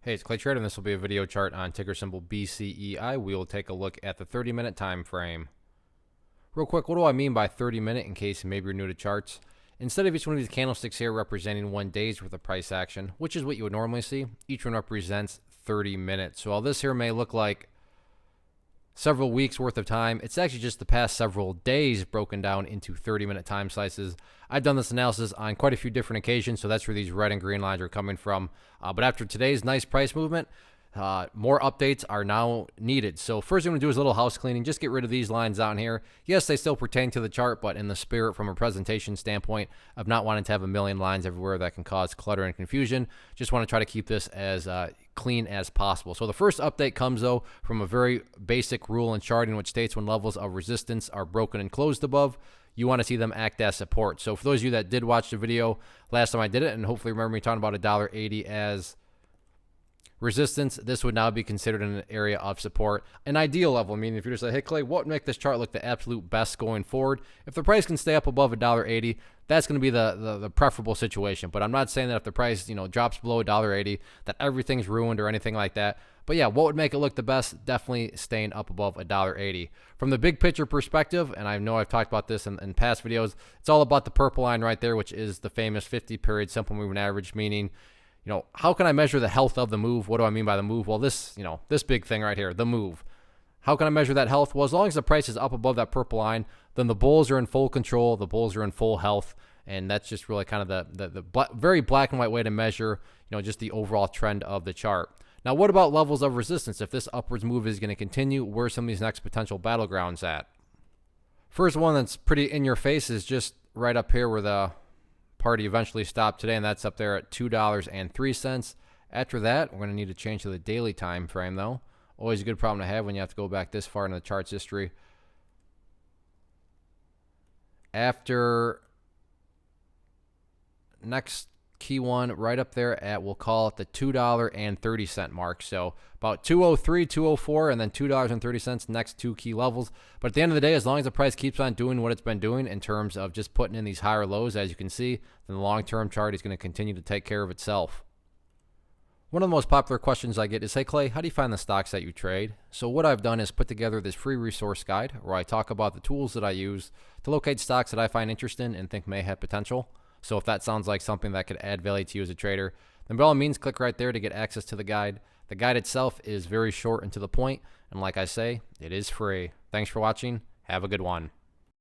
Hey, it's Clay Trader, and this will be a video chart on ticker symbol BCEI. We will take a look at the 30-minute time frame. Real quick, what do I mean by 30-minute in case maybe you're new to charts? Instead of each one of these candlesticks here representing 1 day's worth of price action, which is what you would normally see, each one represents 30 minutes. So while this here may look like several weeks worth of time, it's actually just the past several days broken down into 30-minute time slices. I've done this analysis on quite a few different occasions, so that's where these red and green lines are coming from. But after today's nice price movement, more updates are now needed. So first thing I'm going to do is a little house cleaning. Just get rid of these lines down here. Yes, they still pertain to the chart, but in the spirit from a presentation standpoint of not wanting to have a million lines everywhere that can cause clutter and confusion, just want to try to keep this as clean as possible. So the first update comes, though, from a very basic rule in charting, which states when levels of resistance are broken and closed above, you want to see them act as support. So for those of you that did watch the video last time I did it, and hopefully remember me talking about $1.80 as resistance, this would now be considered an area of support. An ideal level, I mean, if you're just like, hey, Clay, what would make this chart look the absolute best going forward? If the price can stay up above $1.80, that's going to be the preferable situation. But I'm not saying that if the price, drops below $1.80, that everything's ruined or anything like that. But yeah, what would make it look the best? Definitely staying up above $1.80. From the big picture perspective, and I know I've talked about this in past videos, it's all about the purple line right there, which is the famous 50-period simple moving average, meaning, how can I measure the health of the move? What do I mean by the move? Well, this big thing right here, the move. How can I measure that health? Well, as long as the price is up above that purple line, then the bulls are in full control. The bulls are in full health. And that's just really kind of the very black and white way to measure, just the overall trend of the chart. Now, what about levels of resistance? If this upwards move is going to continue, where are some of these next potential battlegrounds at? First one that's pretty in your face is just right up here where the party eventually stopped today, and that's up there at $2.03. After that, we're going to need to change to the daily time frame, though. Always a good problem to have when you have to go back this far in the chart's history. After next key one right up there at, we'll call it the $2.30 mark. So about 203, 204, and then $2.30 next two key levels. But at the end of the day, as long as the price keeps on doing what it's been doing in terms of just putting in these higher lows, as you can see, then the long-term chart is going to continue to take care of itself. One of the most popular questions I get is, hey, Clay, how do you find the stocks that you trade? So what I've done is put together this free resource guide where I talk about the tools that I use to locate stocks that I find interesting and think may have potential. So if that sounds like something that could add value to you as a trader, then by all means, click right there to get access to the guide. The guide itself is very short and to the point, and like I say, it is free. Thanks for watching. Have a good one.